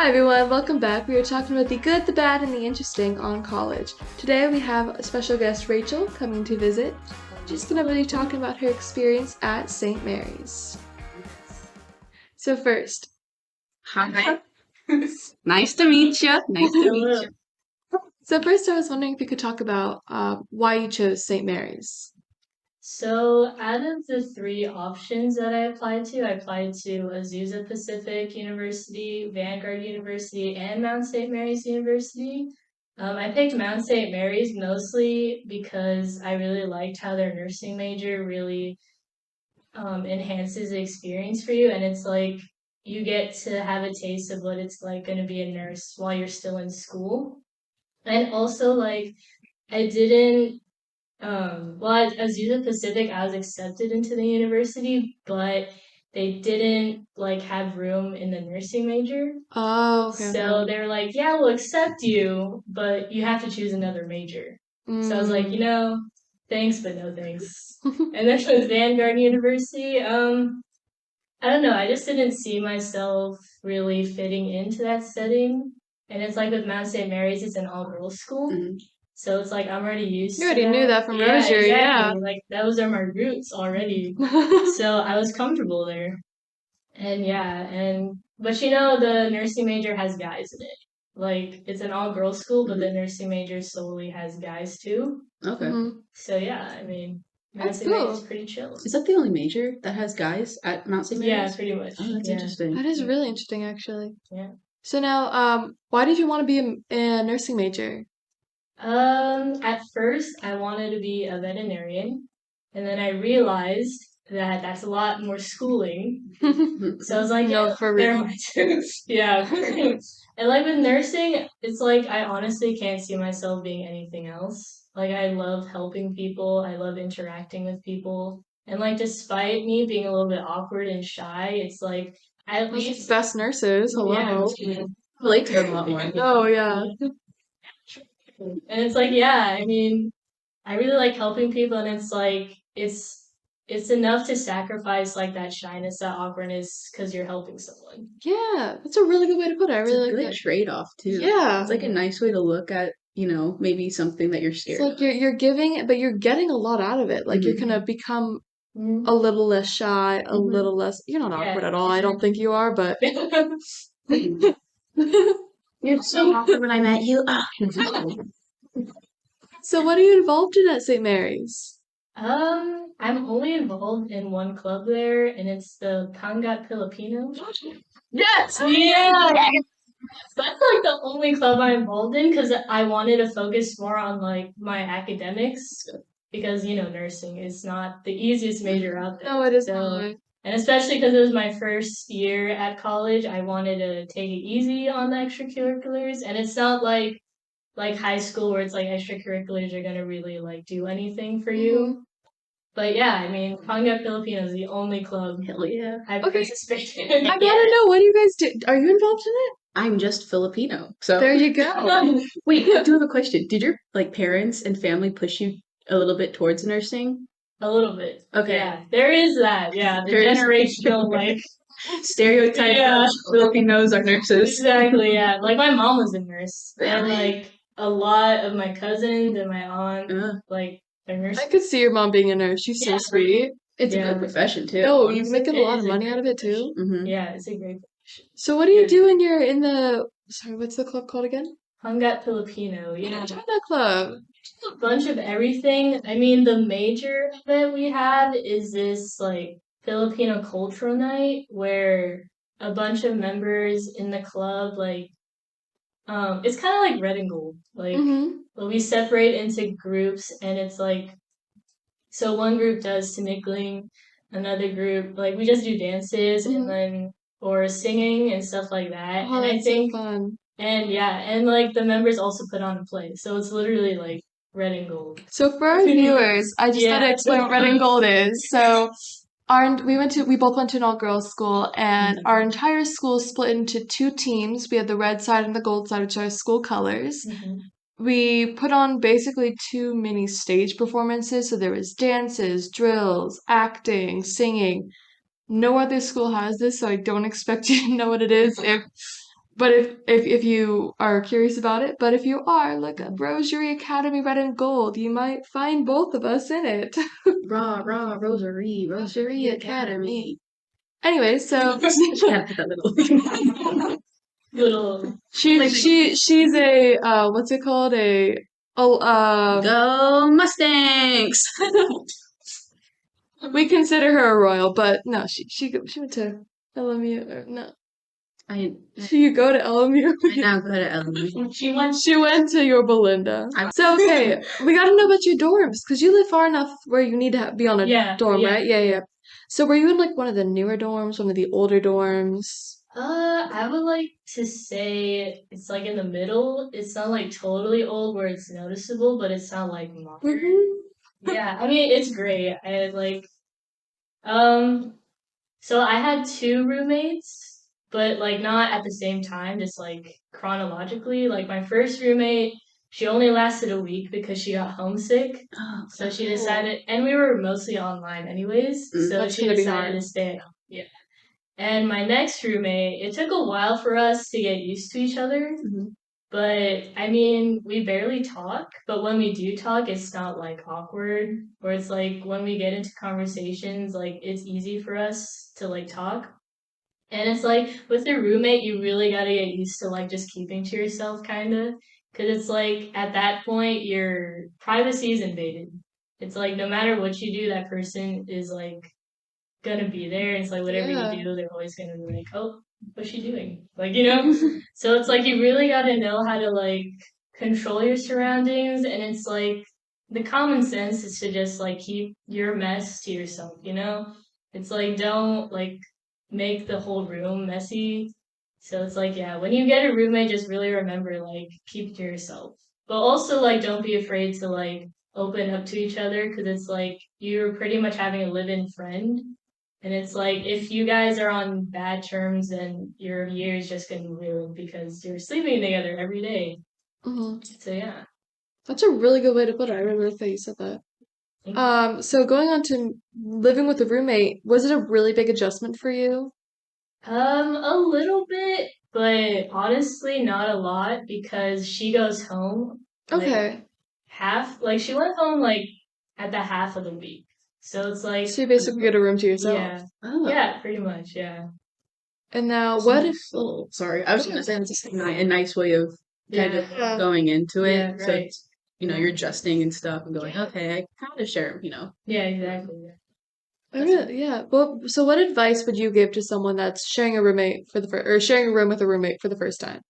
Hi everyone, welcome back. We are talking about the good, the bad, and the interesting on college. Today we have a special guest, Rachel, coming to visit. She's going to be talking about her experience at St. Mary's. So first, Hi. Nice to meet you. So first I was wondering if you could talk about why you chose St. Mary's. So out of the three options that I applied to Azusa Pacific University, Vanguard University, and Mount St. Mary's University. I picked Mount St. Mary's mostly because I really liked how their nursing major really enhances the experience for you, and it's like you get to have a taste of what it's like going to be a nurse while you're still in school. And also, like, I didn't well, at Azusa Pacific, I was accepted into the university, but they didn't like have room in the nursing major. Oh, okay. So they were like, "Yeah, we'll accept you, but you have to choose another major." So I was like, thanks, but no thanks. And then with Vanguard University, I don't know, I just didn't see myself really fitting into that setting. And it's like with Mount St. Mary's, it's an all-girls school. Mhm. So it's like I'm already used You to already knew that from Rozier, exactly. Like those are my roots already. So I was comfortable there. And but the nursing major has guys in it. Like it's an all girls school, but the nursing major solely has guys too. Okay. So yeah, I mean Mount That's St. Mary's is cool. pretty chill. Is that the only major that has guys at Mount St. Yeah, Mary's? pretty much. Oh, that's Yeah. interesting. That is really interesting, actually. Yeah. So now, why did you want to be a nursing major? At first I wanted to be a veterinarian, and then I realized that that's a lot more schooling. So I was like, No, yeah, for never real. mind. Yeah. And like with nursing, it's like I honestly can't see myself being anything else. Like I love helping people, I love interacting with people. And like despite me being a little bit awkward and shy, it's like at Those are the least best nurses. Hello. yeah. I liked her a lot more. Oh yeah. And it's like, yeah, I mean, I really like helping people, and it's like it's enough to sacrifice like that shyness, that awkwardness, because you're helping someone. Yeah, that's a really good way to put it. I It's a really like good that. trade-off too. Yeah. It's like a nice way to look at, maybe something that you're It's scared like of. you're giving, but you're getting a lot out of it. Like you're gonna become Mm. a little less shy, a Mhm. little less. You're not awkward Yeah. at all. I don't think you are, but You're so awkward when I met you. Ah. so what are you involved in at St. Mary's? I'm only involved in one club there, and it's the Pangat Filipino. Yes! Yeah, that's like the only club I'm involved in because I wanted to focus more on like my academics because nursing is not the easiest major out there. No, it is So, not. and especially because it was my first year at college, I wanted to take it easy on the extracurriculars, and it's not like high school where it's like extracurriculars are gonna really like do anything for you. But yeah, I mean, Conga Filipino is the only club Hell yeah. I Okay. participate in. I gotta know, what do you guys do? Are you involved in it? I'm just Filipino. So There you go. Wait, I do have a question. Did your parents and family push you a little bit towards nursing? A little bit. Okay. Yeah, there is that. Yeah, the There is- generational like Stereotype Yeah. Filipinos are nurses. exactly. Yeah, like my mom was a nurse, and like a lot of my cousins and my aunt like they're I nurses. could see your mom being a nurse. She's so Yeah. sweet. It's a Yeah. good profession too. No, you Honestly, make a it lot is of a money great out of it too. Mm-hmm. Yeah, it's a great profession. So what do you Yeah. do when you're in the, sorry, what's the club called again? Hangat Filipino. Yeah, join that club. A bunch of everything. I mean, the major event we have is this like Filipino cultural night where a bunch of members in the club it's kind of like red and gold. Like but we separate into groups, and it's like so one group does snickling, another group like we just do dances and then or singing and stuff like that. Oh, And I that's so think fun. and yeah, and like the members also put on a play. So it's literally like red and gold. So for our viewers, I just gotta Yeah. explain what red and gold is. So we both went to an all girls school, and our entire school split into two teams. We had the red side and the gold side, which are school colors. We put on basically two mini stage performances. So there was dances, drills, acting, singing. No other school has this, so I don't expect you to know what it is. If But if you are curious about it, but if you are, look up Rosary Academy Red and Gold. You might find both of us in it. Rah, rah, Rosary Academy. Anyway, so Yeah, that little. Little. she's a what's it called? Go Mustangs! We consider her a royal, but no, she went to LMU or no. You go to LMU. I now go to LMU. She went to your Belinda. So okay, we gotta know about your dorms because you live far enough where you need to be on a dorm, right? Yeah. So were you in like one of the newer dorms, one of the older dorms? I would like to say it's like in the middle. It's not like totally old where it's noticeable, but it's not like modern. Yeah, I mean it's great. I like so I had two roommates, but like not at the same time, just like chronologically. Like my first roommate, she only lasted a week because she got homesick. Oh, So she decided, and we were mostly online anyways, so That's she gonna be decided hard. to stay at home. Yeah. And my next roommate, it took a while for us to get used to each other. But I mean, we barely talk, but when we do talk, it's not like awkward, or it's like when we get into conversations, like it's easy for us to like talk. And it's like with your roommate, you really got to get used to like just keeping to yourself, kind of. Because it's like at that point, your privacy is invaded. It's like no matter what you do, that person is like gonna be there. And it's like whatever you do, they're always gonna be like, oh, what's she doing? Like, you know? So it's like you really gotta know how to like control your surroundings, and it's like the common sense is to just like keep your mess to yourself, you know? It's like don't like make the whole room messy. So it's like, yeah, when you get a roommate, just really remember like keep it to yourself. But also like don't be afraid to like open up to each other because it's like you're pretty much having a live-in friend, and it's like if you guys are on bad terms, then your year is just gonna be ruined because you're sleeping together every day. So yeah. That's a really good way to put it. I really like that you said that. So going on to living with a roommate, was it a really big adjustment for you? A little bit, but honestly not a lot because she goes home Okay. half, like she went home like at the half of the week. So it's like So you basically get a room to yourself. yeah. Oh. Yeah, pretty much, yeah. And now what if Oh, sorry. I was gonna say it's just a nice way of kind of Yeah. going into it. Yeah, So right. it's, you're adjusting and stuff and going, okay, I kind of share, Yeah, exactly. yeah. Well, so what advice would you give to someone that's sharing a roommate for the first or sharing a room with a roommate for the first time?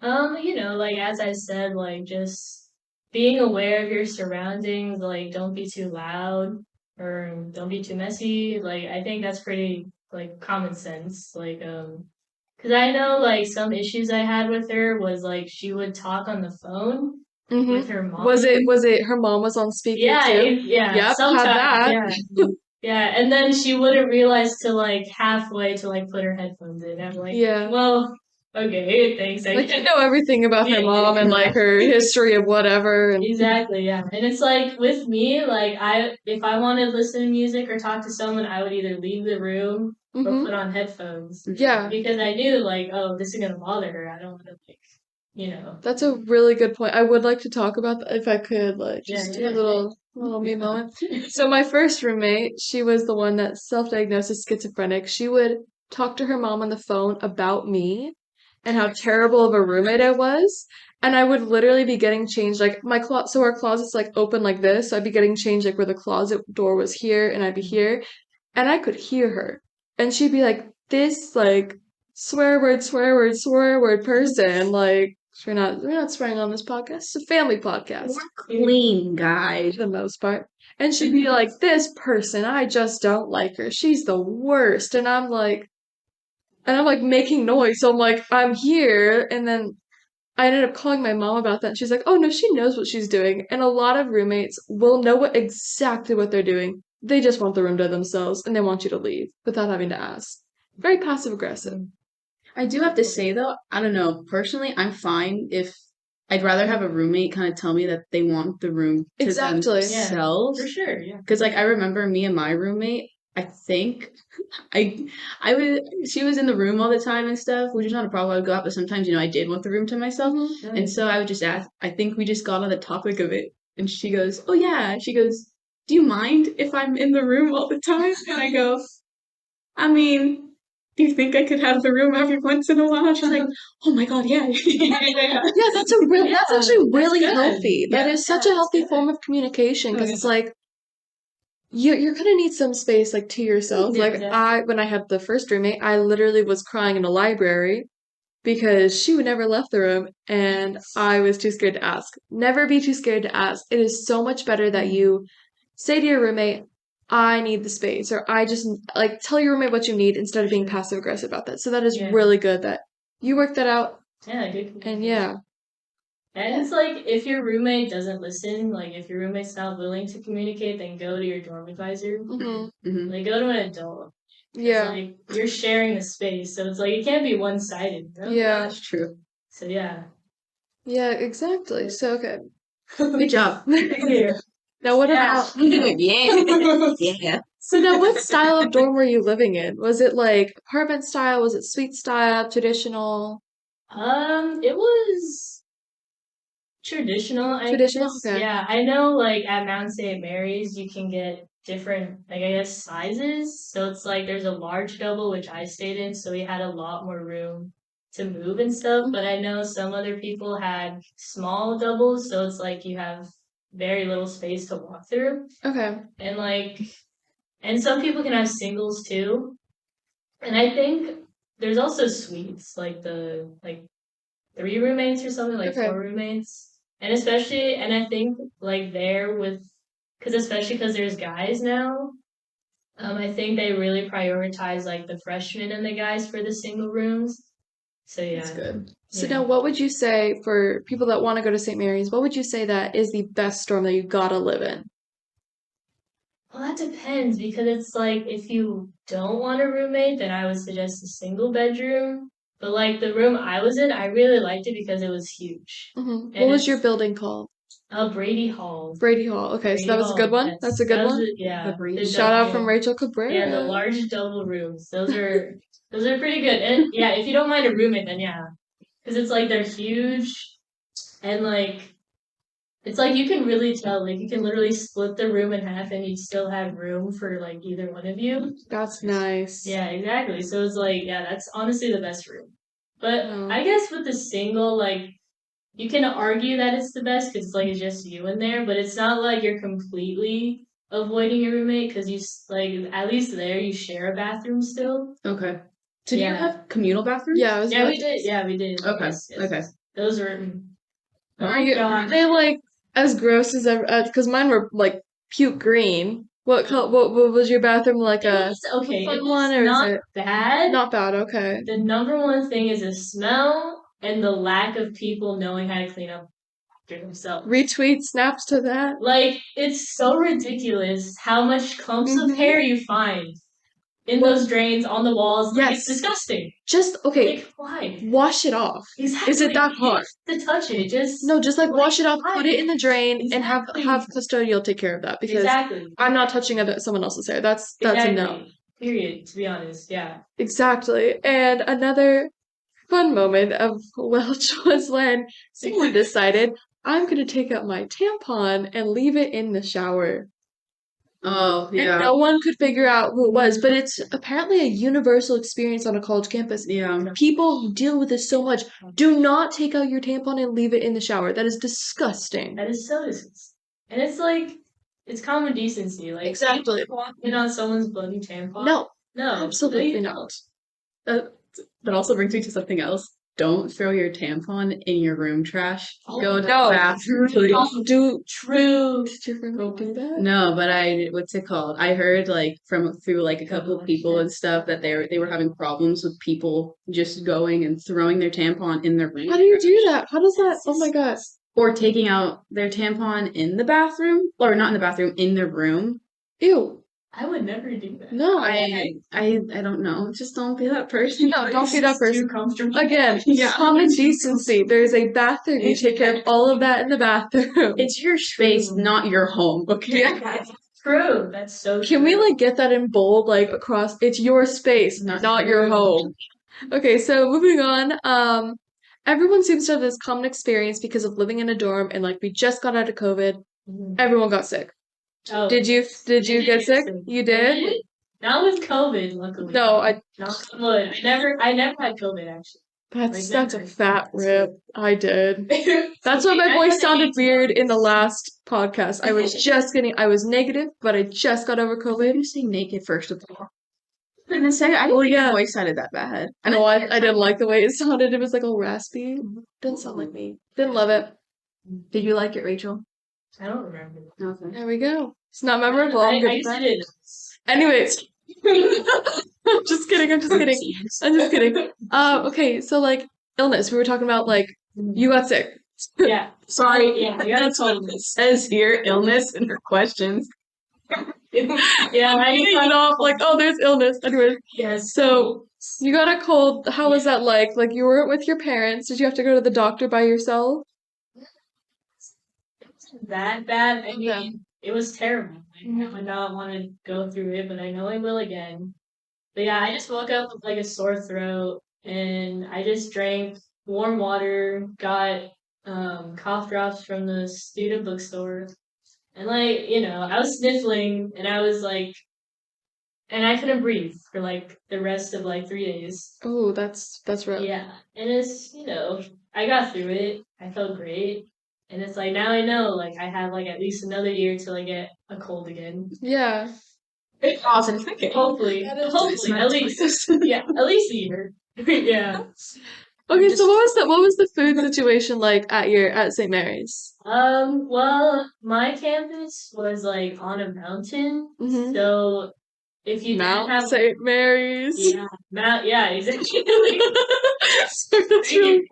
Like as I said, like just being aware of your surroundings, like don't be too loud or don't be too messy. Like I think that's pretty like common sense. Like because I know like some issues I had with her was like she would talk on the phone with her mom. Was it her mom was on speaker Yeah, too? yeah. Yep, had Sometimes, that. yeah. Yeah, and then she wouldn't realize till like halfway to like put her headphones in. I'm like, Yeah. well, okay, thanks. Like you know everything about her Yeah, mom and like her history of whatever and exactly, yeah. And it's like with me, like if I wanted to listen to music or talk to someone, I would either leave the room or put on headphones. Yeah. Because I knew like, oh, this is gonna bother her. I don't want to like, That's a really good point. I would like to talk about that if I could, like just Yeah, a little me moment. So my first roommate, she was the one that self-diagnosed as schizophrenic. She would talk to her mom on the phone about me and how terrible of a roommate I was. And I would literally be getting changed like so our closet's like open like this. So I'd be getting changed like where the closet door was here and I'd be here. And I could hear her. And she'd be like, this like swear word person, like we're not swearing on this podcast. It's a family podcast. We're clean, guys. For the most part. And she'd be like, this person, I just don't like her. She's the worst. And I'm like making noise. So I'm like, I'm here. And then I ended up calling my mom about that. And she's like, oh no, she knows what she's doing. And a lot of roommates will know exactly what they're doing. They just want the room to themselves and they want you to leave without having to ask. Very passive aggressive. I do have to say though, I don't know, personally, I'm fine if I'd rather have a roommate kind of tell me that they want the room to Exactly. themselves. for sure, yeah. Because like I remember me and my roommate, I think I would she was in the room all the time and stuff, which is not a problem. I would go out, but sometimes, I did want the room to myself. And so I would just ask, I think we just got on the topic of it. And she goes, "Oh yeah." She goes, "Do you mind if I'm in the room all the time?" And I go, "I mean, do you think I could have the room every once in a while?" She's like, "Oh my God, yeah." Yeah, that's actually really good. healthy. That Yeah, is such a that's healthy good. form of communication because yeah. it's like you're gonna need some space like to yourself. Yeah, Like exactly. when I had the first roommate, I literally was crying in the library because she would never left the room and I was too scared to ask. Never be too scared to ask. It is so much better that you say to your roommate, I need the space, or I just like tell your roommate what you need instead of being Sure. passive aggressive about that. So that is Yeah. really good that you worked that out. Yeah, good And communication. yeah. And it's like if your roommate doesn't listen, like if your roommate's not willing to communicate, then go to your dorm advisor. Hmm. Like go to an adult. It's Yeah. like you're sharing the space, so it's like it can't be one-sided. Yeah. That's true. So yeah. Yeah, exactly. So okay. Good job. Yeah. Now what Yeah. about Yeah. Yeah. so now what style of dorm were you living in? Was it like apartment style? Was it suite style? Traditional? It was traditional, I Traditional? guess. Okay. Yeah, I know like at Mount St. Mary's you can get different, like I guess, sizes. So it's like there's a large double, which I stayed in, so we had a lot more room to move and stuff. But I know some other people had small doubles, so it's like you have very little space to walk through. Okay. And and some people can have singles too. And I think there's also suites, like the like 3 roommates or something, like Okay. 4 roommates. And especially, and I think like there with, because especially because there's guys now, I think they really prioritize like the freshmen and the guys for the single rooms. So That's yeah, good. So yeah. now what would you say for people that want to go to St. Mary's, what would you say that is the best dorm that you gotta live in? Well, that depends because it's like if you don't want a roommate, then I would suggest a single bedroom. But like the room I was in, I really liked it because it was huge. What And was your it's building called? Brady Hall. Brady Hall. Okay, so that Brady was a good Hall. one. That's a good That was one. yeah. Brady. Shout out Yeah. from Rachel Yeah, the Cabrera. large double rooms. Those are pretty good. And yeah, if you don't mind a roommate, then yeah, because it's like they're huge and like it's like you can really tell. Like you can literally split the room in half, and you still have room for like either one of you. That's nice. Yeah, exactly. So it's like yeah, that's honestly the best room. But No. I guess with the single, like you can argue that it's the best because like it's just you in there, but it's not like you're completely avoiding your roommate because like at least there you share a bathroom still. Okay. So do you Yeah. have communal bathrooms? Yeah, I was Yeah, about we did. Yeah, we did. Okay. Yes, yes. Okay. Those were. Oh Are you, gosh. they like as gross as ever? Because mine were like puke green. What was your bathroom like? Okay, Fun it one was or is not it bad. not bad? Okay. The number one thing is the smell and the lack of people knowing how to clean up after themselves. Retweet snaps to that. Like, it's so ridiculous how much clumps of Mhm. hair you find in Well, those drains on the walls. Like, it's yes. disgusting. Just okay. Like, why? Wash it off. Exactly. Is it that You hard? don't have to touch it. Just No, just like wash it off, why? put it in the drain, and have Exactly. custodial take care of that because Exactly. I'm not touching someone else's hair. That's a no. Exactly. Period. To be honest, yeah. Exactly. And another fun moment of Welch was when someone decided I'm gonna take out my tampon and leave it in the shower. Oh, And yeah. no one could figure out who it was, but it's apparently a universal experience on a college campus. Yeah. People who deal with this so much. Do not take out your tampon and leave it in the shower. That is disgusting. That is so disgusting. And it's like, it's common decency. Like, Exactly. you walk in on someone's bloody tampon. No, No, absolutely you not. That also brings me to something else. Don't throw your tampon in your room trash. Oh, Go to the no. bathroom. Please. Don't do True. Did your roommate do that? No, but what's it called? I heard like through like a couple of people and stuff that they were having problems with people just going and throwing their tampon in their room. How do you do that? How does that? Oh my god. Or taking out their tampon in the bathroom, or not in the bathroom, in their room. Ew. I would never do that. No. I don't know. Just don't be that person. No, don't be that person. Too comfortable. Again, Yeah. common decency. There's a bathroom. You take care of all of that in the bathroom. It's your space, not your home. Okay. true. That's so true. Can we like get that in bold, like across? It's your space, not your home. Okay, so moving on. Everyone seems to have this common experience because of living in a dorm, and like we just got out of COVID. Mhm. Everyone got sick. Oh, Did you get sick? You I did? did. Not with COVID, luckily. No, Knock on wood. I never had COVID actually. that's a never. fat That's rip. I did. That's why my I voice had sounded 8 weird in the months. last podcast. I was just getting, I was negative, but I just got over Why COVID. you saying naked first of all? And then second, I didn't Well, think yeah. your voice sounded that bad. I know I didn't like the way it sounded. It was like all raspy. Didn't sound like me. Didn't love it. Did you like it, Rachel? I don't remember. Okay. There we go. It's not memorable. I I'm good used with it that. in Anyways. I'm just kidding. I'm just kidding. Okay, so like illness. We were talking about like you got sick. yeah. Sorry, Yeah, you that's what it says here. Illness in her questions. Yeah, I You cut off like, oh, there's illness. Anyways, yes. so you got a cold. How was that like? Like you weren't with your parents. Did you have to go to the doctor by yourself? That bad. I Yeah. mean, it was terrible. I would not want to go through it, but I know I will again. But yeah, I just woke up with like a sore throat and I just drank warm water, got cough drops from the student bookstore. And like, I was sniffling and I was like and I couldn't breathe for like the rest of like 3 days. Oh, that's rough. Yeah. And it's, I got through it. I felt great. And it's like now I know like I have like at least another year till I get a cold again. Yeah. Positive thinking. Hopefully. That is Hopefully. At least. Yeah, at least a year. Yeah. Okay, so what was the food situation like at St. Mary's? Well, my campus was like on a mountain, Mhm. so if you didn't Mount have St. Mary's. yeah, exactly. That's really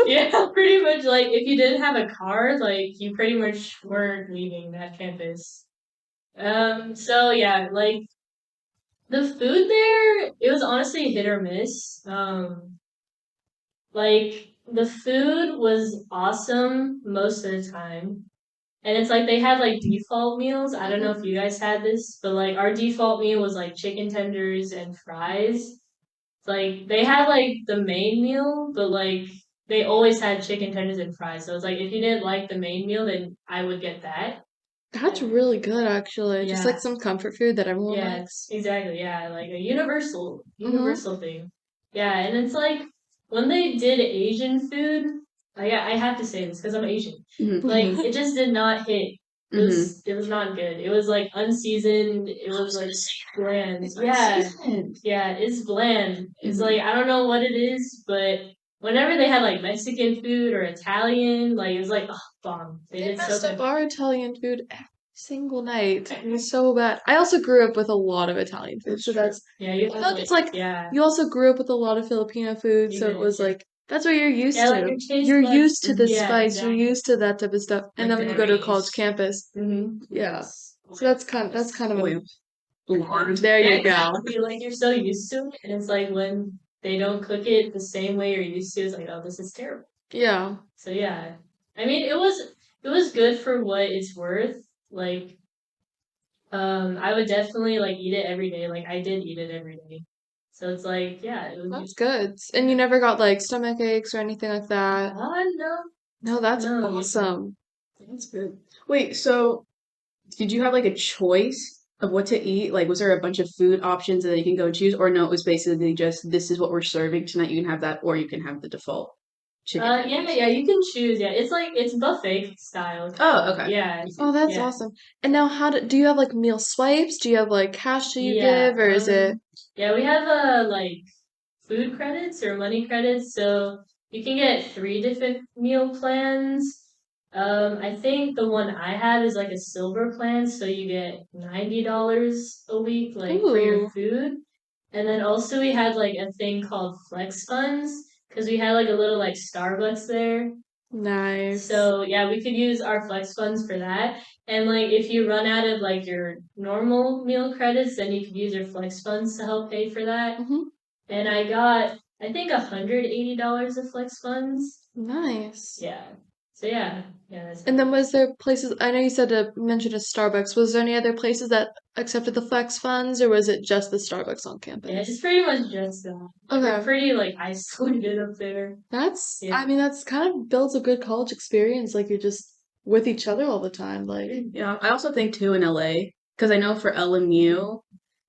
Yeah, pretty much like if you didn't have a car, like you pretty much weren't leaving that campus. So yeah, like the food there, it was honestly hit or miss. Like the food was awesome most of the time. And it's like they had like default meals. I don't know if you guys had this, but like our default meal was like chicken tenders and fries. It's like they had like the main meal, but like they always had chicken tenders and fries. So it's like if you didn't like the main meal, then I would get that. That's really good, actually. Just like Yeah. some comfort food that everyone Yeah, likes. exactly. Yeah, like a universal thing. Yeah, and it's like when they did Asian food, I have to say this because I'm Asian. Mhm. Like it just did not hit. It was not good. It was like unseasoned. It was like bland. Yeah, yeah, it's bland. It's like I don't know what it is, but whenever they had like Mexican food or Italian, like it was like bomb. They did so messed up good. our Italian food every single night. It was so bad. I also grew up with a lot of Italian food, so that's Yeah, you I feel have like it's like yeah. you also grew up with a lot of Filipino food, You so it did, was yeah. like that's what you're used Yeah, like to. your taste You're buds. used to the Yeah, spice. You're exactly. used to that type of stuff. And then when you go to a college campus, yeah. So that's kind of a there you go. Exactly, like you're so used to it, and it's like when they don't cook it the same way you're used to, it's like, oh, this is terrible. Yeah. So yeah, I mean, it was good for what it's worth. Like, I would definitely like eat it every day. Like I did eat it every day. So it's like, yeah, it was That's good. And you never got like stomach aches or anything like that? no, No, that's no. awesome. That's good. Wait, so did you have like a choice of what to eat? Like, was there a bunch of food options that you can go choose? Or no, it was basically just this is what we're serving tonight. You can have that, or you can have the default chicken. Yeah, you can choose. Yeah, it's like it's buffet style. Oh, okay. Yeah. Oh, that's awesome. And now do you have like meal swipes? Do you have like cash that you give or is it Yeah, we have like food credits or money credits, so you can get 3 different meal plans. I think the one I have is like a silver plan, so you get $90 a week, like for your Ooh. food. And then also we had like a thing called flex funds, because we had like a little like Starbucks there. Nice. So yeah, we could use our flex funds for that. And like if you run out of like your normal meal credits, then you could use your flex funds to help pay for that. And I got I think $180 of flex funds. Nice. Yeah. So yeah. Yeah, that's And then was there places, I know you said to mention a Starbucks. Was there any other places that accepted the flex funds or was it just the Starbucks on yeah, it's campus? pretty much just that. We're Okay. pretty like isolated up there. Yeah. I mean, that's kind of builds a good college experience. Like you're just with each other all the time. Like, Yeah, I also think too in LA, because I know for LMU,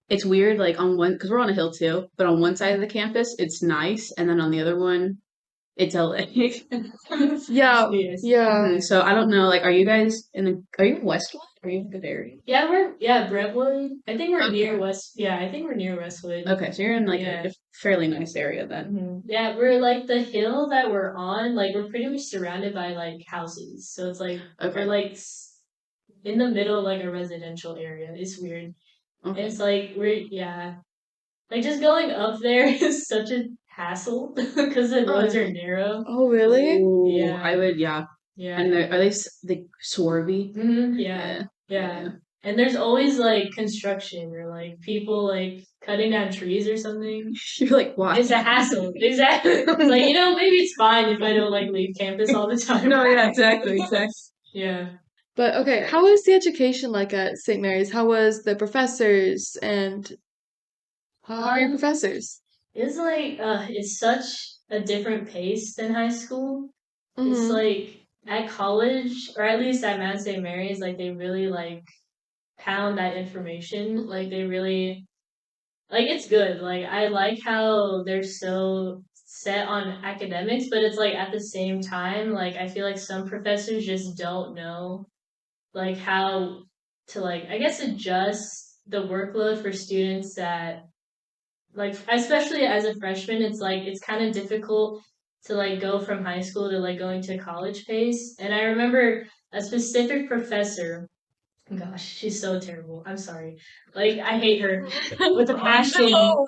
it's weird, like on one, because we're on a hill too, but on one side of the campus, it's nice, and then on the other one, it's LA. yeah, Yes. yeah. So I don't know, like, are you guys are you in Westwood? Are you in a good area? Yeah, Brentwood. I think we're Okay. near West. Yeah, I think we're near Westwood. Okay, so you're in like Yeah. a fairly nice area then. Yeah, we're like the hill that we're on. Like we're pretty much surrounded by like houses, so it's like Okay. we're like in the middle of like a residential area. It's weird. And Okay. it's like like just going up there is such a hassle because the roads are narrow. Oh, really? Ooh, Yeah. I would, yeah. Yeah. And are they like swervy? Yeah. Yeah. Yeah. And there's always like construction or like people like cutting down trees or something. You're like, why? It's a hassle. Exactly. It's like, maybe it's fine if I don't like leave campus all the time. No, yeah, exactly. Yeah. But okay, how was the education like at St. Mary's? How was the professors and how are your professors? It's like it's such a different pace than high school. It's Mm-hmm. like at college, or at least at Mount St. Mary's, like they really like pound that information. Like they really like it's good. Like I like how they're so set on academics, but it's like at the same time, like I feel like some professors just don't know like how to like I guess adjust the workload for students that like especially as a freshman, it's like it's kind of difficult to like go from high school to like going to college pace. And I remember a specific professor. Gosh, she's so terrible. I'm sorry. Like I hate her with a passion. No.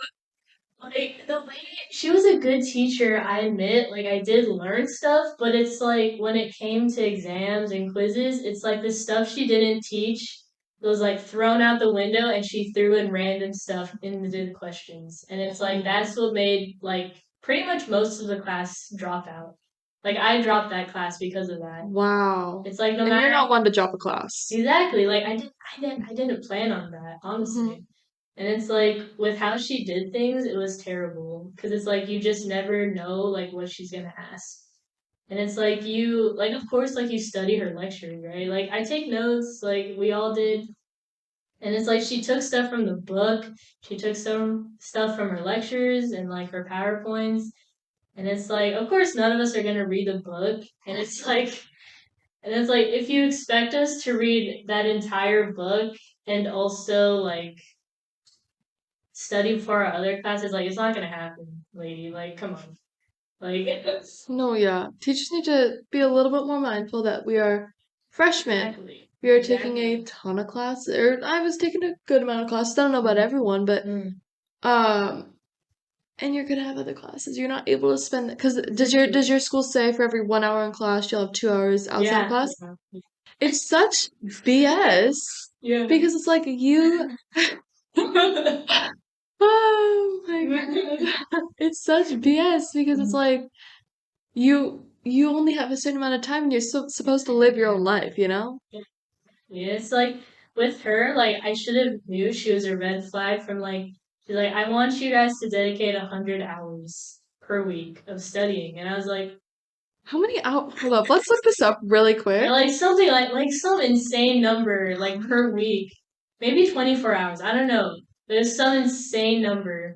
Like the lady, she was a good teacher, I admit. Like I did learn stuff, but it's like when it came to exams and quizzes, it's like the stuff she didn't teach was like thrown out the window and she threw in random stuff into the questions. And it's like that's what made like pretty much most of the class drop out. Like I dropped that class because of that. Wow. It's like no And matter you're not one to drop a class. exactly like I didn't plan on that, honestly. And it's like with how she did things, it was terrible because it's like you just never know like what she's gonna ask. And it's like you like of course like you study her lectures, right? Like I take notes, like we all did. And it's like she took stuff from the book, she took some stuff from her lectures and like her PowerPoints. And it's like, of course none of us are gonna read the book. And it's like if you expect us to read that entire book and also like study for our other classes, like it's not gonna happen, lady. Like, come on. Like No, yeah. Teachers need to be a little bit more mindful that we are freshmen. exactly. We are taking a ton of classes, or I was taking a good amount of classes. I don't know about everyone, but um, and you're gonna have other classes. You're not able to spend because does your school say for every 1 hour in class you'll have 2 hours outside of class? It's such BS Yeah. because it's like you. Oh my god, it's such BS because it's like you only have a certain amount of time and you're supposed to live your own life, you know? Yeah, it's like with her, like I should have knew she was a red flag from like she's like, I want you guys to dedicate 100 hours per week of studying. And I was like, How many hours? Hold up, let's look this up really quick. like something like some insane number like per week. Maybe 24 hours. I don't know. There's some insane number.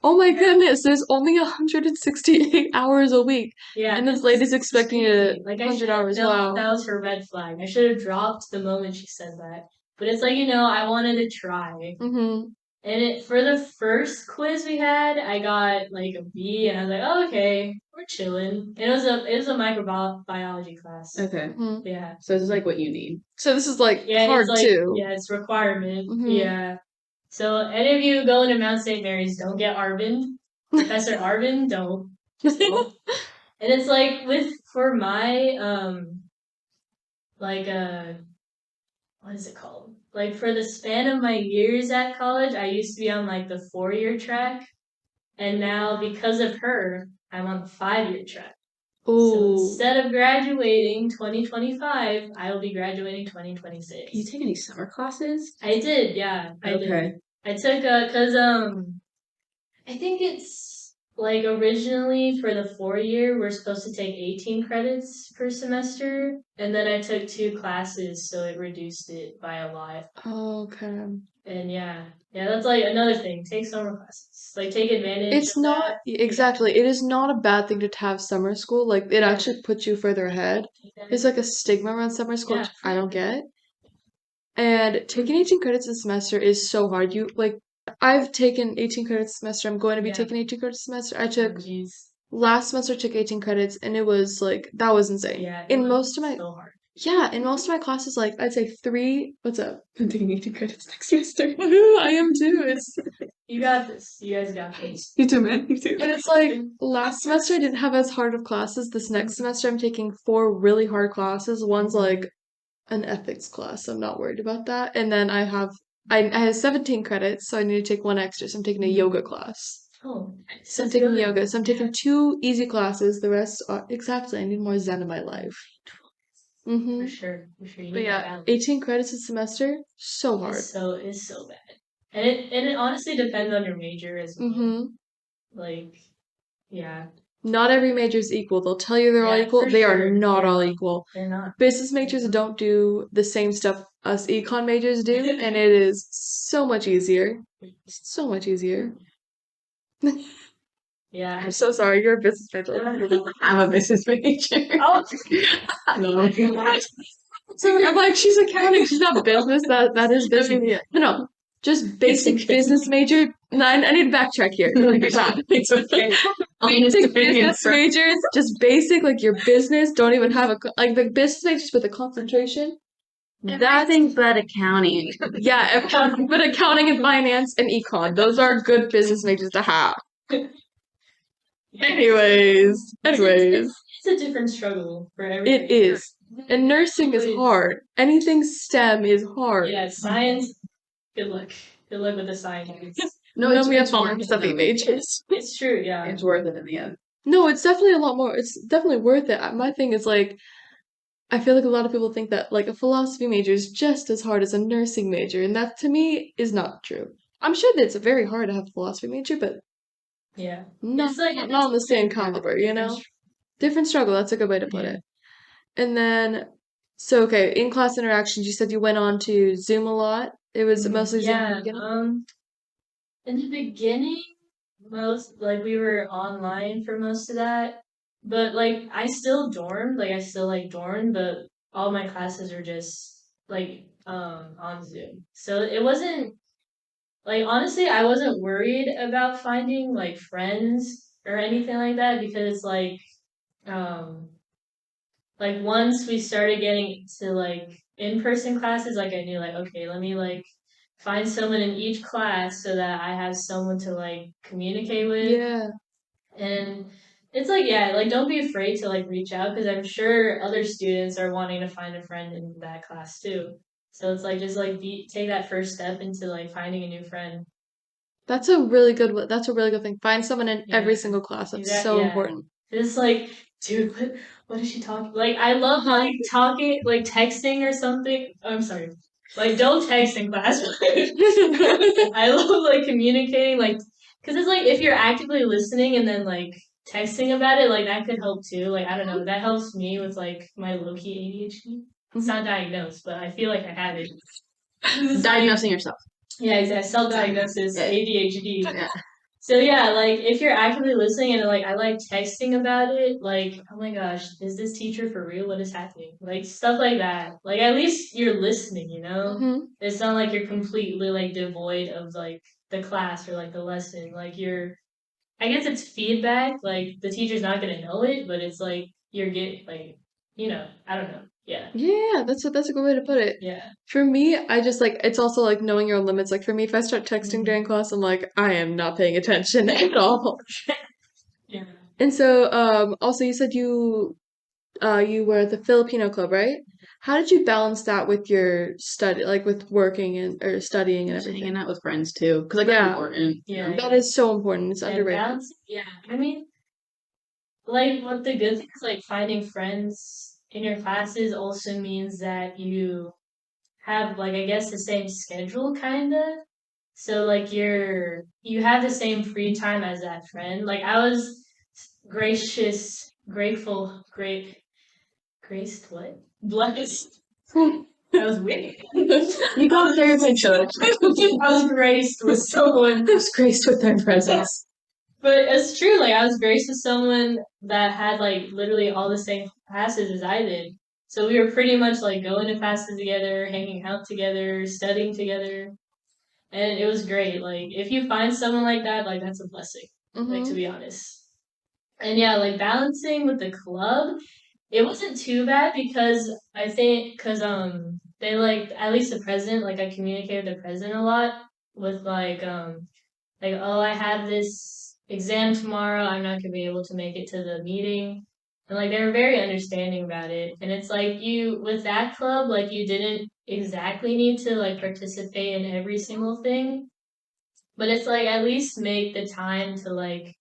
Oh my goodness, there's only 168 hours a week. Yeah, And this lady's it's expecting crazy. a Like I 100 should have hours. known Wow. that was her red flag. I should have dropped the moment she said that. But it's like, I wanted to try. Mm-hmm. And for the first quiz we had, I got like a B, and I was like, oh, okay, we're chilling. It was a microbiology class. Okay. Mm-hmm. Yeah. So this is like what you need. So this is like Yeah, hard it's like too. yeah, it's requirement. Mm-hmm. Yeah. So any of you going to Mount St. Mary's, don't get Arvin. Professor Arvin, don't. Just don't. And it's like for my like what is it called? Like for the span of my years at college, I used to be on like the 4-year track, and now because of her, I'm on the 5-year track. So Oh, instead of graduating 2025, I will be graduating 2026. Can you take any summer classes? I did, yeah. I did. Okay. I took cause I think it's like originally for the 4 year we're supposed to take 18 credits per semester, and then I took 2 classes, so it reduced it by a lot. okay. And yeah, that's like another thing. Take summer classes. Like take advantage It's of not that. exactly. It is not a bad thing to have summer school. Like it Yeah. actually puts you further ahead. There's like a stigma around summer school, Yeah. which I don't get. And taking 18 credits a semester is so hard. You like I've taken 18 credits a semester. I'm going to be Yeah. taking 18 credits a semester. I Oh, took jeez. last semester took 18 credits and it was like that was insane. Yeah. In most of my so hard. yeah, in most of my classes, like I'd say 3. What's up? I'm taking 18 credits next semester. I am too. It's You got this. You guys got this. You too, man. You too. and it's like last semester I didn't have as hard of classes. This next semester I'm taking 4 really hard classes. One's like an ethics class. So I'm not worried about that. And then I have 17 credits, so I need to take 1 extra. So I'm taking a yoga class. Oh, So I'm that's taking good. yoga. So I'm taking 2 easy classes. The rest are exactly. I need more zen in my life. For Mm-hmm. sure. For sure. You But need yeah, balance. 18 credits a semester, so hard. It's so bad. And it honestly depends on your major as well. Mm-hmm. Like, yeah. Not every major is equal. They'll tell you they're all Yeah, equal. for They are sure. not They're all not. equal. They're not. Business majors don't do the same stuff us econ majors do, and it is so much easier. So much easier. Yeah. I'm so sorry, you're a business major. I'm a business major. Oh, No. So I'm like, she's accounting, she's not business. That is business. No, just basic business major. No, I need to backtrack here. It's okay. Basic business majors, just basic, like your business, don't even have like the business majors with a concentration. Everything but accounting. Yeah, but accounting and finance and econ, those are good business majors to have. Anyways. It's a different struggle for everything. It is. And nursing is hard. Anything STEM is hard. Yeah, science. Good luck. Good luck with the science. No, we have philosophy majors. It's true, yeah. It's worth it in the end. No, it's definitely a lot more. It's definitely worth it. My thing is like, I feel like a lot of people think that like a philosophy major is just as hard as a nursing major, and that to me is not true. I'm sure that it's very hard to have a philosophy major, but Yeah. not, It's like not on the same caliber, you know? Different struggle, that's a good way to put it. And then, so okay, in class interactions, you said you went on to Zoom a lot. It was mostly Zoom in the Yeah, beginning? in the beginning, we were online for most of that. But like I still dormed, but all my classes are just like on Zoom. So it wasn't like honestly I wasn't worried about finding like friends or anything like that because um once we started getting to like in-person classes, like I knew like okay, let me like find someone in each class so that I have someone to like communicate with. Yeah. And it's like yeah, like don't be afraid to like reach out because I'm sure other students are wanting to find a friend in that class too. So it's like just like take that first step into like finding a new friend. That's a really good thing. Find someone in every single class. That's so important. It's like, dude, what is she talking? Like, I love like talking, like texting or something. I'm sorry. Like, don't text in class. I love like communicating, like, because it's like if you're actively listening and then like texting about it, like that could help too. Like, I don't know, that helps me with like my low key ADHD. It's not diagnosed, but I feel like I have it. Diagnosing yourself. Yeah, exactly. Self-diagnosis, Yeah. ADHD. Yeah. So yeah, like if you're actively listening and like I like texting about it, like oh my gosh, is this teacher for real? What is happening? Like stuff like that. Like at least you're listening, you know? Mm-hmm. It's not like you're completely like devoid of like the class or like the lesson. Like I guess it's feedback. Like the teacher's not gonna know it, but it's like you're getting like I don't know. Yeah. Yeah, that's a good way to put it. Yeah. For me, I just like it's also like knowing your own limits. Like for me, if I start texting during class, I'm like, I am not paying attention at all. Yeah. And so, also you said you were at the Filipino club, right? How did you balance that with your study, like with working and or studying and Just everything? hanging out with friends too, because like that's important. Yeah. That is so important. It's And underrated. balance. Yeah. I mean, like what the good thing is like finding friends in your classes also means that you have like I guess the same schedule kind of. So like you have the same free time as that friend. Like I was graced what? Blessed. That was weird. You got there eventually. I was graced with someone. I was graced with their presence. But it's true, like I was graced with someone that had like literally all the same classes as I did. So we were pretty much like going to classes together, hanging out together, studying together. And it was great. Like if you find someone like that, like that's a blessing. Like to be honest. And yeah, like balancing with the club, it wasn't too bad because I think they like at least the president, like I communicated with the president a lot with like, oh, I have this exam tomorrow. I'm not gonna be able to make it to the meeting. And like they were very understanding about it. And it's like you with that club, like you didn't exactly need to like participate in every single thing. But it's like at least make the time to like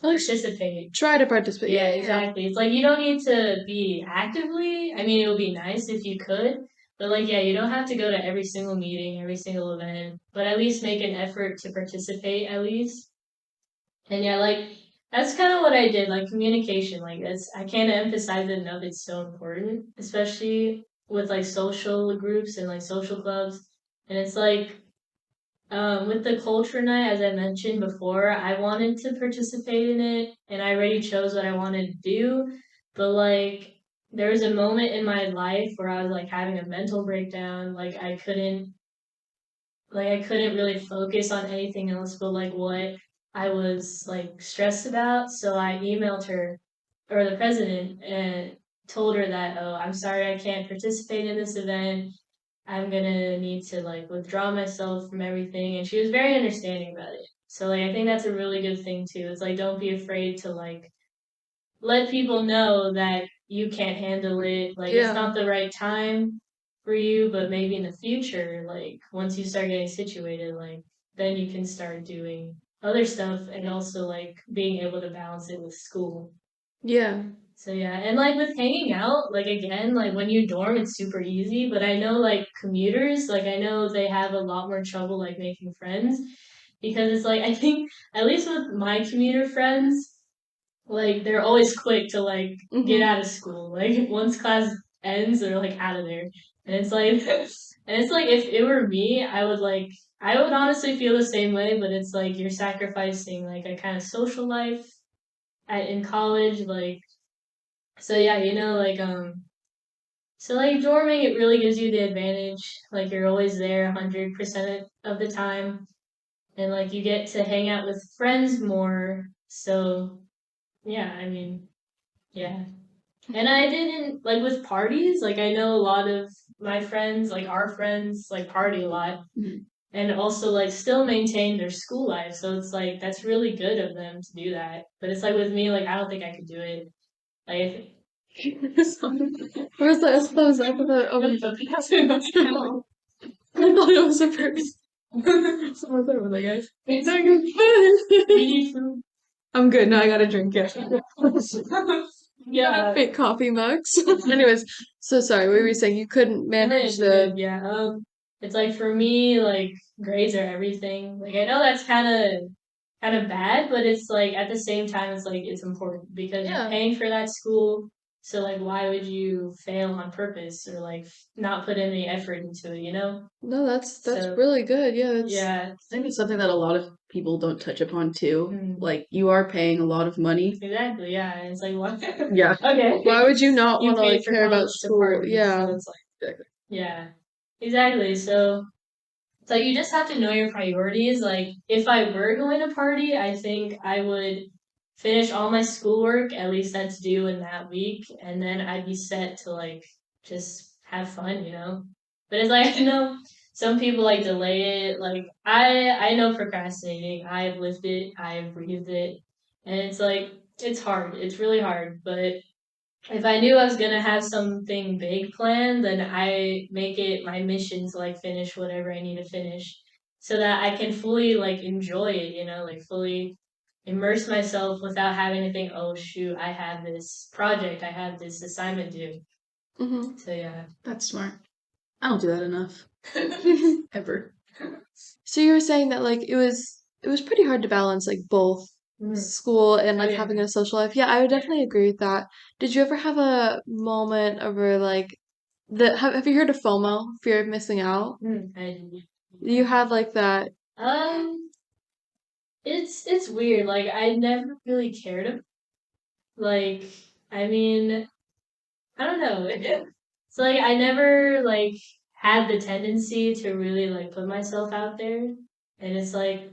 participate. Try to participate. Yeah, exactly. It's like you don't need to be actively. I mean, it would be nice if you could, but like, yeah, you don't have to go to every single meeting, every single event, but at least make an effort to participate at least. And yeah, like that's kind of what I did, like communication. Like that's I can't emphasize it enough. It's so important, especially with like social groups and like social clubs. And it's like with the culture night, as I mentioned before, I wanted to participate in it and I already chose what I wanted to do. But like there was a moment in my life where I was like having a mental breakdown. Like I couldn't really focus on anything else but like what I was like stressed about. So I emailed her or the president and told her that, oh, I'm sorry I can't participate in this event. I'm gonna need to like withdraw myself from everything. And she was very understanding about it. So like I think that's a really good thing too. It's like don't be afraid to like let people know that you can't handle it. Like it's not the right time for you, but maybe in the future, like once you start getting situated, like then you can start doing other stuff and also like being able to balance it with school. Yeah. So yeah, and like with hanging out, like again, like when you dorm, it's super easy. But I know like commuters, like I know they have a lot more trouble like making friends because it's like I think at least with my commuter friends, like they're always quick to like get out of school. Like once class ends, they're like out of there. And it's like and it's like if it were me, I would honestly feel the same way, but it's like you're sacrificing like a kind of social life in college, like so yeah, so like dorming it really gives you the advantage. Like you're always there 100% of the time. And like you get to hang out with friends more. So yeah, I mean, yeah. And I didn't like with parties, like I know a lot of my friends, like our friends, like party a lot and also like still maintain their school life. So it's like that's really good of them to do that. But it's like with me, like I don't think I could do it. Like Where's the close? I thought that open. I thought it was a person. Someone's over there, guys. I'm good. No, I got a drink. Yeah. Yeah. Fake coffee mugs. Anyways, so sorry. What were you saying? You couldn't manage the. Yeah. It's like for me, like grades are everything. Like I know that's kind of bad, but it's like at the same time, it's like it's important because you're paying for that school. So like, why would you fail on purpose or like not put any effort into it? You know? No, that's really good. Yeah. Yeah. I think it's something that a lot of people don't touch upon too. Like you are paying a lot of money. Exactly. Yeah. And it's like what? Yeah. Okay. Why would you not want to pay like for care about college to school? party, Yeah. So it's like yeah. Exactly. So it's like you just have to know your priorities. Like if I were going to party, I think I would finish all my schoolwork, at least that's due in that week, and then I'd be set to like just have fun, you know? But it's like I know some people like delay it. Like I know procrastinating. I've lived it, I've breathed it. And it's like it's hard. It's really hard. But if I knew I was gonna have something big planned, then I make it my mission to like finish whatever I need to finish so that I can fully like enjoy it, you know, like fully immerse myself without having to think, oh shoot, I have this project, I have this assignment due. Mm-hmm. So yeah. That's smart. I don't do that enough. Ever. So you were saying that like it was pretty hard to balance like both school and like having a social life. Yeah, I would definitely agree with that. Did you ever have a moment over like have you heard of FOMO, fear of missing out? You have like that. It's weird. Like I never really cared about. Like I mean, I don't know. So like I never like had the tendency to really like put myself out there, and it's like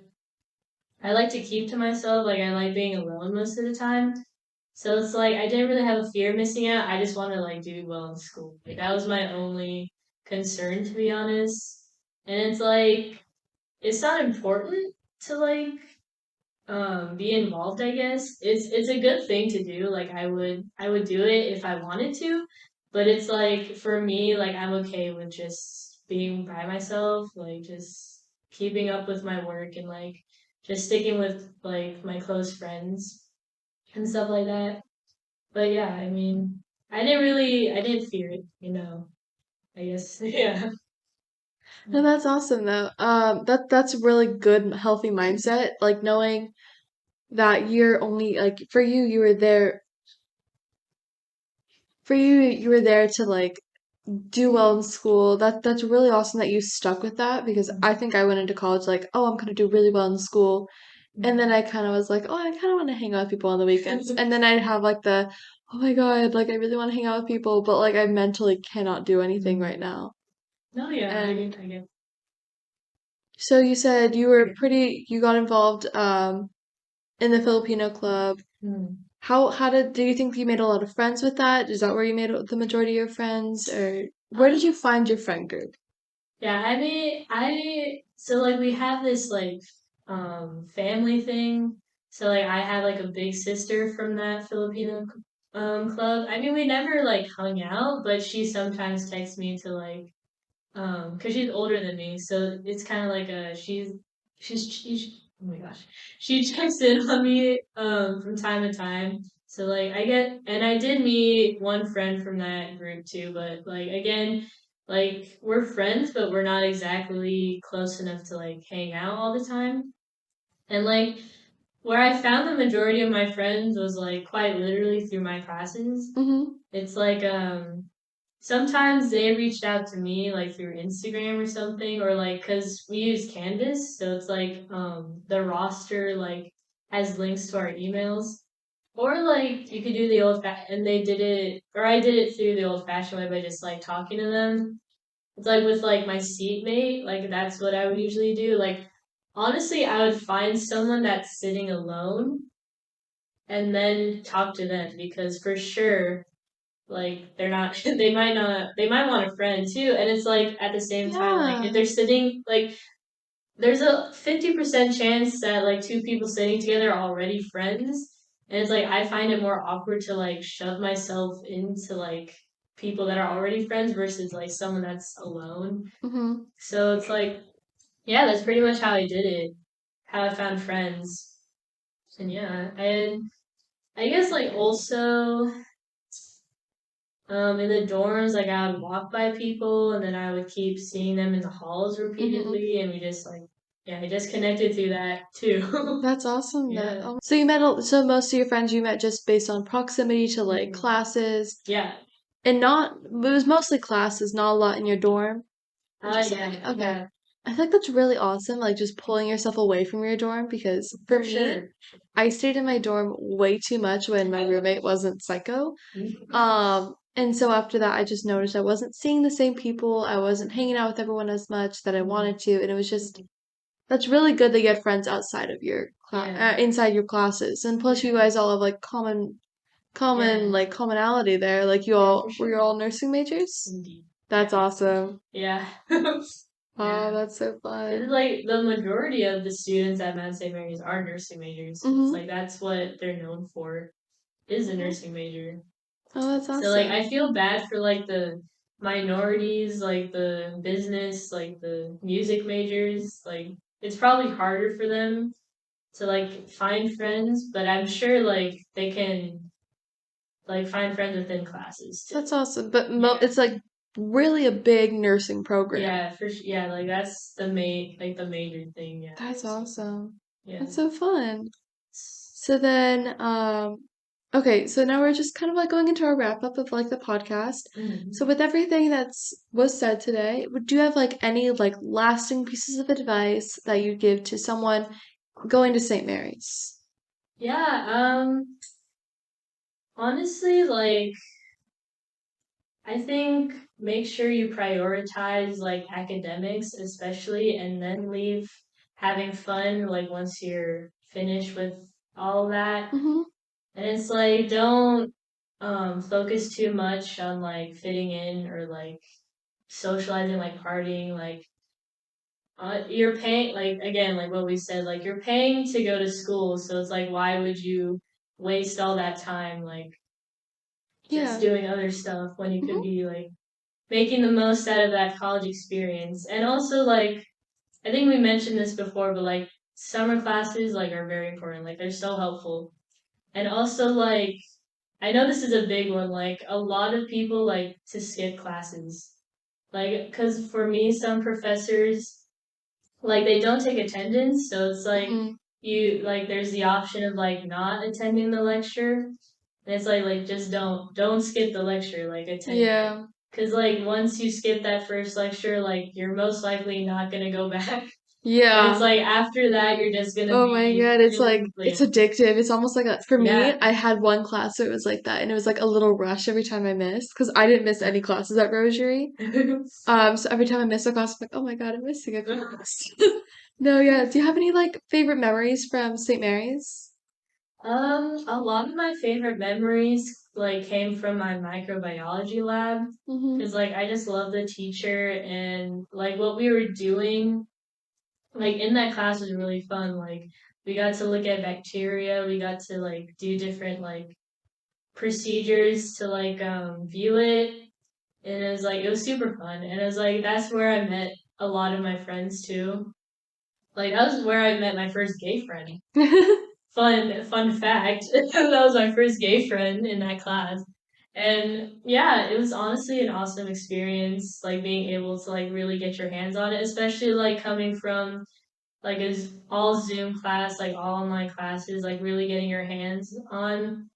I like to keep to myself. Like I like being alone most of the time. So it's like I didn't really have a fear of missing out. I just want to like do well in school. Like that was my only concern, to be honest. And it's like it's not important to like be involved. I guess it's a good thing to do. Like I would do it if I wanted to, but it's like for me, like I'm okay with just being by myself, like just keeping up with my work and like just sticking with like my close friends and stuff like that. But yeah, I mean, I didn't fear it, I guess. Yeah. No, that's awesome though. That's a really good, healthy mindset. Like knowing that you're only like for you, you were there. For you were there to like do well in school. That's really awesome that you stuck with that because I think I went into college like, oh, I'm gonna do really well in school, and then I kind of was like, oh, I kind of want to hang out with people on the weekends, and then I'd have like the, oh my God, like I really want to hang out with people, but like I mentally cannot do anything right now. No, yeah, And I get. so you said you got involved in the Filipino club. Hmm. Do you think you made a lot of friends with that? Is that where you made the majority of your friends, or where did you find your friend group? Yeah, I mean, so like we have this like family thing. So like I have like a big sister from that Filipino club. I mean, we never like hung out, but she sometimes texts me to like because she's older than me, so it's kind of like she's oh my gosh, she checks in on me from time to time. So like I did meet one friend from that group too, but like again, like we're friends, but we're not exactly close enough to like hang out all the time. And like where I found the majority of my friends was like quite literally through my classes. Mm-hmm. It's like sometimes they reached out to me like through Instagram or something, or like because we use Canvas, so it's like the roster like has links to our emails, or like you could do the and they did it, or I did it through the old fashioned way by just like talking to them. It's like with like my seatmate, like that's what I would usually do. Like honestly, I would find someone that's sitting alone and then talk to them because for sure like they're not they might want a friend too, and it's like at the same time like if Yeah. they're sitting like there's a 50% chance that like two people sitting together are already friends, and it's like I find it more awkward to like shove myself into like people that are already friends versus like someone that's alone. Mm-hmm. So it's like yeah, that's pretty much how I did it, how I found friends. And yeah, and I guess like also in the dorms, like I would walk by people and then I would keep seeing them in the halls Mm-hmm. repeatedly, and we just like, yeah, I just connected through that too. That's awesome. Yeah. So so most of your friends you met just based on proximity to like classes, Yeah. and not it was mostly classes, not a lot in your dorm. Yeah. Okay. Yeah. I think that's really awesome, like just pulling yourself away from your dorm because for For me, sure. I stayed in my dorm way too much when my roommate wasn't psycho. And so after that, I just noticed I wasn't seeing the same people. I wasn't hanging out with everyone as much that I wanted to, and it was just that's really good that you had friends outside of your class, Yeah. inside your classes, and plus you guys all have like like commonality there. Like were you all nursing majors? Indeed. That's awesome. Yeah. Oh, that's so It's fun. like the majority of the students at Mount St. Mary's are nursing majors. It's Mm-hmm. like that's what they're known for is a nursing major. Oh, that's So like awesome. I feel bad for like the minorities, like the business, like the music majors. Like it's probably harder for them to like find friends, but I'm sure like they can like find friends within classes too. That's awesome. But Yeah. it's like really a big nursing program. Yeah, for sure. Yeah, like that's the major thing. Yeah. That's awesome. Yeah. That's so fun. So then, okay, so now we're just kind of like going into our wrap up of like the podcast. Mhm. So with everything was said today, do you have like any like lasting pieces of advice that you give to someone going to St. Mary's? Yeah, honestly, like I think make sure you prioritize like academics especially and then leave having fun like once you're finished with all that. Mm-hmm. And it's like don't focus too much on like fitting in or like socializing, like partying, like you're paying like again like what we said, like you're paying to go to school, so it's like why would you waste all that time like just Yeah. doing other stuff when you could Mm-hmm. be like making the most out of that college experience. And also like I think we mentioned this before, but like summer classes like are very important. Like they're so helpful. And also like I know this is a big one, like a lot of people like to skip classes. Like cuz for me some professors like they don't take attendance, so it's like Mm-hmm. you like there's the option of like not attending the lecture. And it's like just don't skip the lecture, like attend it. Yeah. Cause like once you skip that first lecture, like you're most likely not gonna go back. And it's Yeah. like after that you're just gonna Oh my be God, it's like really it's addictive. It's almost like for me, yeah. I had one class where it was like that, and it was like a little rush every time I missed because I didn't miss any classes at Rosary. So every time I miss a class, I'm like, oh my God, I'm missing a class. No, yeah. Do you have any like favorite memories from St. Mary's? A lot of my favorite memories like came from my microbiology lab. Mm-hmm. Cause like I just love the teacher and like what we were doing like in that class was really fun. Like we got to look at bacteria, we got to like do different like procedures to like view it, and it was super fun. And it was like that's where I met a lot of my friends too. Like that was where I met my first gay friend. Fun fact. That was my first gay friend in that class. And yeah, it was honestly an awesome experience, like being able to like really get your hands on it, especially like coming from like is all Zoom class, like all online classes, like really getting your hands on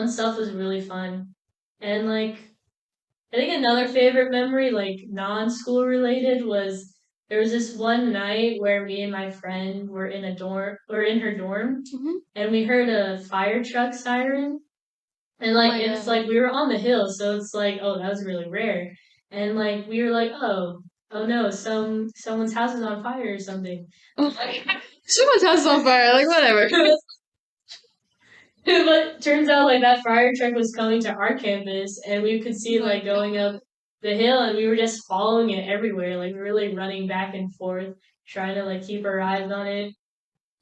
stuff was really fun. And like I think another favorite memory, like non-school related, was there was this one night where me and my friend were in a dorm or in her dorm Mm-hmm. and we heard a fire truck siren. And Oh like my it's God. like we were on the hill, so it's like, oh, that was really rare. And like we were like, oh no, someone's house is on fire or something. Oh my God. Someone's house is on fire. Like whatever. But turns out like that fire truck was coming to our campus and we could see Oh it my like going God. up the hill and we were just following it everywhere, like really running back and forth, trying to like keep our eyes on it.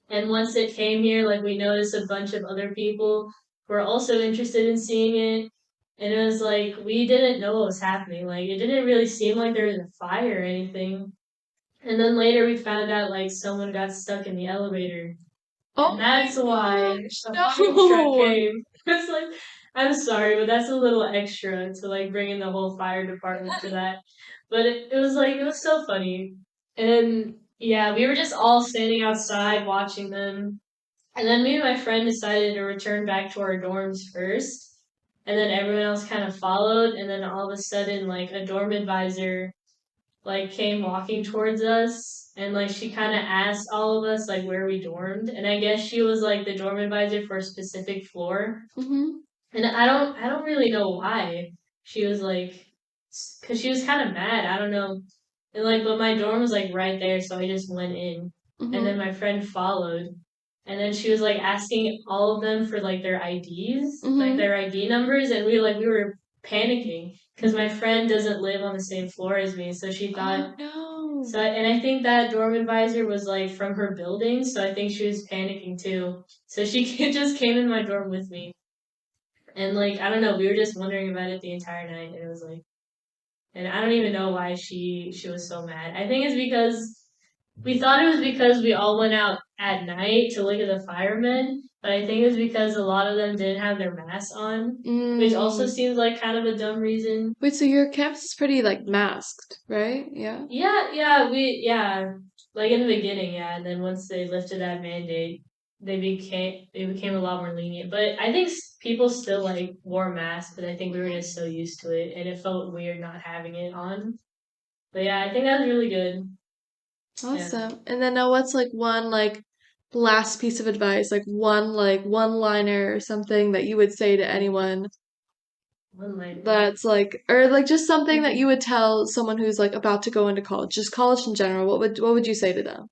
And once it came here, like we noticed a bunch of other people were also interested in seeing it. And it was like we didn't know what was happening. Like it didn't really seem like there was a fire or anything. And then later we found out like someone got stuck in the elevator. Oh And that's why gosh, the fire truck no. came. It's like I'm sorry, but that's a little extra to like bring in the whole fire department for that. But it was like it was so funny. And yeah, we were just all standing outside watching them. And then me and my friend decided to return back to our dorms first. And then everyone else kind of followed. And then all of a sudden, like a dorm advisor like came walking towards us and like she kind of asked all of us like where we dormed, and I guess she was like the dorm advisor for a specific floor. Mm-hmm. And I don't really know why she was like, because she was kind of mad, I don't know. And like but my dorm was like right there, so I just went in. And Mm-hmm. then my friend followed, and then she was like asking all of them for like their IDs, like Mm-hmm. their ID numbers, and we were panicking because my friend doesn't live on the same floor as me, so she Oh thought no. and I think that dorm advisor was like from her building, so I think she was panicking too. So she just came in my dorm with me, and like I don't know, we were just wondering about it the entire night, and it was like, and I don't even know why she was so mad. I think it's because we thought it was because we all went out at night to look at the firemen, but I think it's because a lot of them didn't have their masks on, which also seems like kind of a dumb reason. Wait, so your campus is pretty like masked, right? Yeah. Yeah, like in the beginning, yeah, and then once they lifted that mandate, they became a lot more lenient. But I think people still like wore masks, but I think we were just so used to it, and it felt weird not having it on. But yeah, I think that was really good. Awesome. Yeah. And then now what's like one like last piece of advice, like one liner or something that you would say to anyone that's like, or like just something that you would tell someone who's like about to go into college, just college in general. What would you say to them?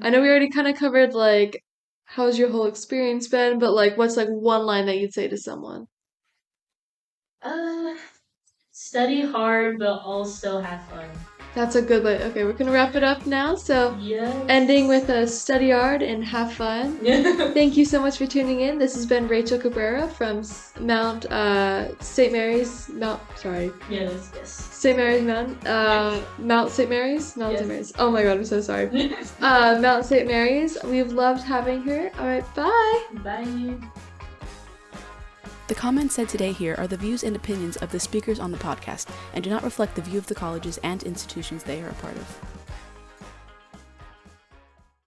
I know we already kind of covered like how's your whole experience been, but like what's like one line that you'd say to someone? Study hard, but also have fun. That's a good way. Okay, we're gonna wrap it up now. So, ending with a study hard and have fun. Thank you so much for tuning in. This has been Rachel Cabrera from Mount St. Mary's. St. Mary's Mount. Mount St. Mary's. Mount St. Mary's. Oh my God, I'm so sorry. Mount St. Mary's. We've loved having her. All right, bye. Bye. The comments said today here are the views and opinions of the speakers on the podcast and do not reflect the view of the colleges and institutions they are a part of.